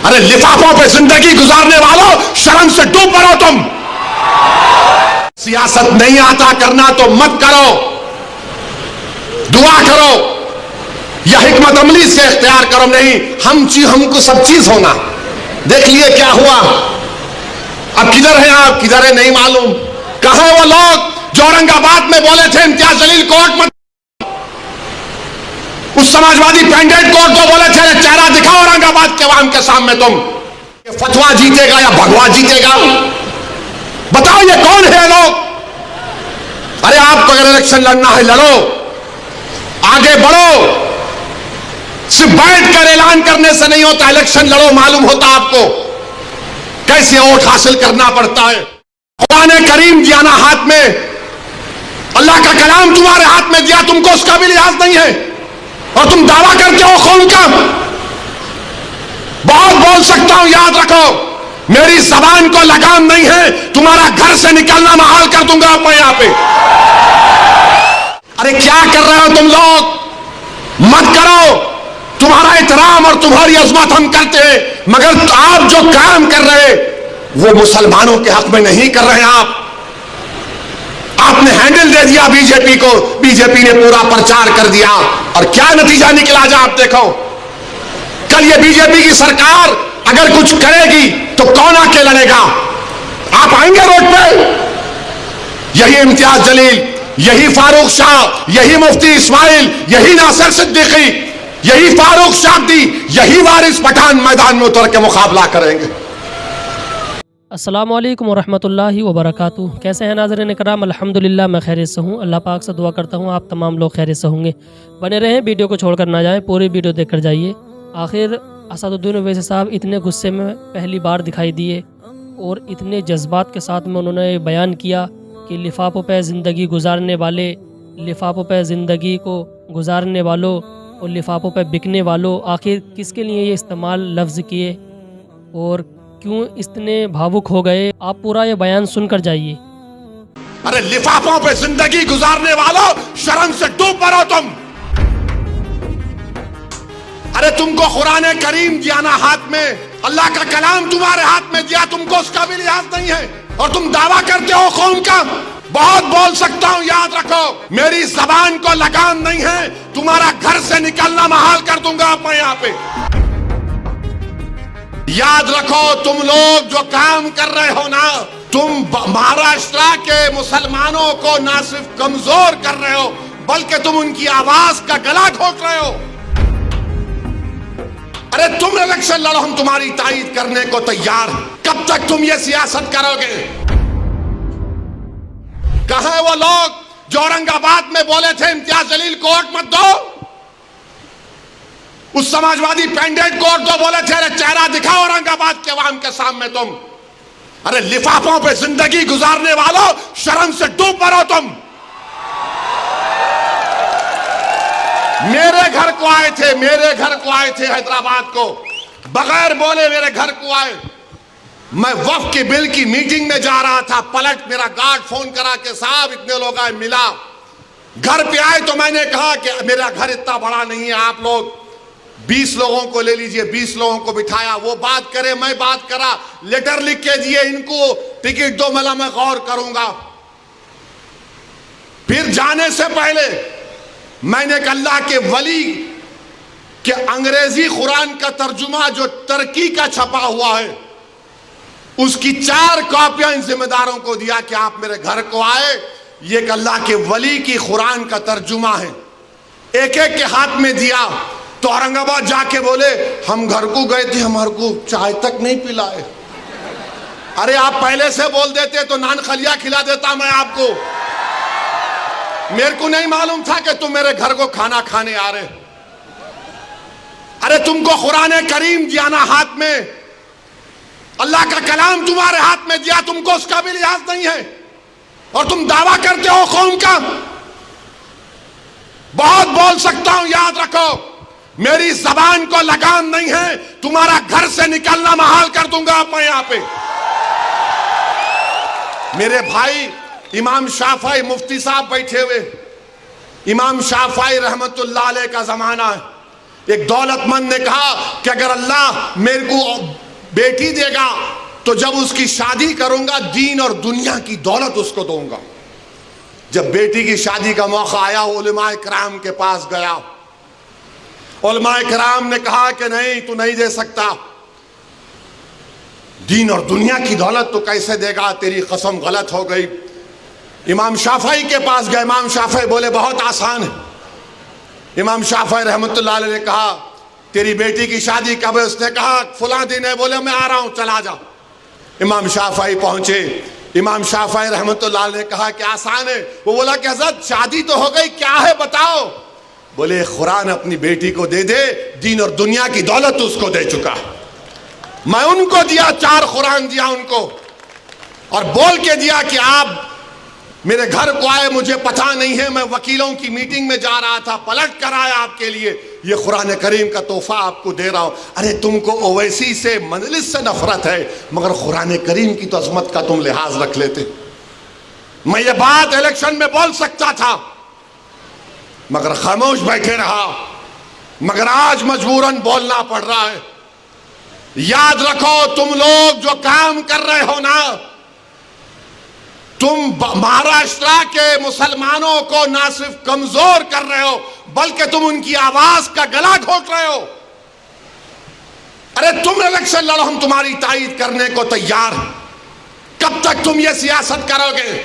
अरे लिफाफों पे जिंदगी गुजारने वालों, शर्म से डूब पड़ो तुम। सियासत नहीं आता करना तो मत करो, दुआ करो या हिकमत अमली से इख्तियार करो। नहीं, हमको सब चीज होना। देख लिए क्या हुआ, अब किधर हैं आप, किधर है नहीं मालूम। कहां वो लोग जो औरंगाबाद में बोले थे इम्तियाज जलील कोर्ट मत, उस समाजवादी पैंडेट कोर्ट को बोले थे चेहरा दिखाओ औरंगाबाद के आवाम के सामने तुम। ये फतवा जीतेगा या भगवा जीतेगा, बताओ ये कौन है लोग। अरे आपको अगर इलेक्शन लड़ना है लड़ो, आगे बढ़ो। सिर्फ बैठकर ऐलान करने से नहीं होता, इलेक्शन लड़ो, मालूम होता आपको कैसे वोट हासिल करना पड़ता है। कुरान करीम दिया ना हाथ में, अल्लाह का कलाम तुम्हारे हाथ में दिया, तुमको उसका भी लिहाज नहीं है और तुम दावा करते हो कौन का। बहुत बोल सकता हूं, याद रखो मेरी जबान को लगाम नहीं है, तुम्हारा घर से निकलना महाल कर दूंगा मैं यहां पे। अरे क्या कर रहे हो तुम लोग, मत करो। तुम्हारा एहतराम और तुम्हारी अजमत हम करते हैं, मगर आप जो काम कर रहे वो मुसलमानों के हक में नहीं कर रहे हैं। आपने हैंडल दे दिया बीजेपी को, बीजेपी ने पूरा प्रचार कर दिया और क्या नतीजा निकला जा आप देखो। कल ये बीजेपी की सरकार अगर कुछ करेगी तो कौन आके लड़ेगा। आप आएंगे रोड पे, यही इम्तियाज जलील, यही फारूक शाह, यही मुफ्ती इस्माइल, यही नासिर सिद्दीकी, यही फारूक शाब्दी, यही वारिस पठान मैदान में उतर के मुकाबला करेंगे। अस्सलामु अलैकुम वरहमतुल्लाहि वबरकातुहू। कैसे हैं नाज़रीन इकराम, अल्हम्दुलिल्लाह मैं खैरियत से हूँ। अल्लाह पाक से दुआ करता हूँ आप तमाम लोग खैरियत से होंगे। बने रहें, वीडियो को छोड़कर ना जाएं, पूरी वीडियो देखकर जाइए। आखिर असदुद्दीन ओवैसी साहब इतने गुस्से में पहली बार दिखाई दिए और इतने जज्बात के साथ में उन्होंने बयान किया कि लिफाफों पर ज़िंदगी गुजारने वाले, लिफाफों पर ज़िंदगी को गुजारने वालों और लिफाफों पर बिकने वालों, आखिर किसके लिए ये इस्तेमाल लफ्ज़ किए और क्यों इतने भावुक हो गए। आप पूरा ये बयान सुनकर जाइए। अरे लिफाफों पे जिंदगी गुजारने वालों, शर्म से डूब पड़ो तुम। अरे तुमको कुरान करीम दिया ना हाथ में, अल्लाह का कलाम तुम्हारे हाथ में दिया, तुमको उसका भी लिहाज नहीं है और तुम दावा करते हो कौम का। बहुत बोल सकता हूं, याद रखो मेरी जबान को लगाम नहीं है, तुम्हारा घर से निकलना महाल कर दूंगा मैं यहां पे। याद रखो तुम लोग जो काम कर रहे हो ना, तुम महाराष्ट्र के मुसलमानों को ना सिर्फ कमजोर कर रहे हो बल्कि तुम उनकी आवाज का गला घोट रहे हो। अरे तुम इलेक्शन लड़ो, हम तुम्हारी तायीद करने को तैयार हैं। कब तक तुम ये सियासत करोगे। कहां है वो लोग जो औरंगाबाद में बोले थे इम्तियाज जलील कोर्ट मत दो, उस समाजवादी पैंडेट कोर्ट को बोले थे चेहरा दिखाओ औरंगाबाद के आवाम के सामने तुम। अरे लिफाफों पे जिंदगी गुजारने वालों, शर्म से डूब पड़ो तुम। मेरे घर को आए थे, मेरे घर को आए थे हैदराबाद को, बगैर बोले मेरे घर को आए। मैं वक्फ के बिल की मीटिंग में जा रहा था, पलट मेरा गार्ड फोन करा के साहब इतने लोग आए, मिला। घर पे आए तो मैंने कहा कि मेरा घर इतना बड़ा नहीं है, आप लोग 20 लोगों को ले लीजिए। 20 लोगों को बिठाया, वो बात करे, मैं बात करा, लेटर लिख के दिए, इनको टिकट दो, मला मैं गौर करूंगा। फिर जाने से पहले मैंने एक अल्लाह के वली के अंग्रेजी कुरान का तर्जुमा जो टर्की का छपा हुआ है, उसकी 4 कॉपियां इन जिम्मेदारों को दिया कि आप मेरे घर को आए, ये एक अल्लाह के वली की कुरान का तर्जुमा है। एक एक के हाथ में दिया तो औरंगाबाद जाके बोले हम घर को गए थे, हमारे को चाय तक नहीं पिलाए। अरे आप पहले से बोल देते तो नान खलिया खिला देता मैं आपको। मेरे को नहीं मालूम था कि तुम मेरे घर को खाना खाने आ रहे। अरे तुमको कुरान करीम दिया ना हाथ में, अल्लाह का कलाम तुम्हारे हाथ में दिया, तुमको उसका भी लिहाज नहीं है और तुम दावा करते हो कौम का। बहुत बोल सकता हूं, याद रखो मेरी जबान को लगाम नहीं है, तुम्हारा घर से निकलना महाल कर दूंगा मैं यहां पे। मेरे भाई इमाम शाफई मुफ्ती साहब बैठे हुए, इमाम शाफई रहमतुल्लाह अलैह का जमाना है। ایک دولت مند نے کہا کہ اگر اللہ میرے کو بیٹی دے گا تو جب اس کی شادی کروں گا دین اور دنیا کی دولت اس کو دوں گا. جب بیٹی کی شادی کا موقع آیا علماء کرام کے پاس گیا. علماء کرام نے کہا کہ نہیں تو نہیں دے سکتا, دین اور دنیا کی دولت تو کیسے دے گا, تیری قسم غلط ہو گئی. امام شافعی کے پاس گئے. امام شافعی بولے بہت آسان ہے. امام شافعی رحمۃ اللہ علیہ نے کہا تیری بیٹی کی شادی کب ہے؟ اس نے کہا فلاں دن ہے. بولے میں آ رہا ہوں, چلا جا. امام شافعی پہنچے. امام شافعی رحمۃ اللہ علیہ نے کہا کہ آسان ہے. وہ بولا کہ حضرت شادی تو ہو گئی, کیا ہے بتاؤ. بولے قرآن اپنی بیٹی کو دے دے, دین اور دنیا کی دولت اس کو دے چکا. میں ان کو دیا, 4 قرآن دیا ان کو, اور بول کے دیا کہ آپ میرے گھر کو آئے, مجھے پتہ نہیں ہے, میں وکیلوں کی میٹنگ میں جا رہا تھا, پلٹ کر آیا آپ کے لیے, یہ قرآن کریم کا تحفہ آپ کو دے رہا ہوں. ارے تم کو اویسی سے مجلس سے نفرت ہے, مگر قرآن کریم کی تو عظمت کا تم لحاظ رکھ لیتے. میں یہ بات الیکشن میں بول سکتا تھا مگر خاموش بیٹھے رہا, مگر آج مجبوراً بولنا پڑ رہا ہے. یاد رکھو تم لوگ جو کام کر رہے ہو نا, تم مہاراشٹرا کے مسلمانوں کو نہ صرف کمزور کر رہے ہو بلکہ تم ان کی آواز کا گلا گھونٹ رہے ہو. ارے تم الیکشن لڑو, ہم تمہاری تائید کرنے کو تیار ہیں. کب تک تم یہ سیاست کرو گے؟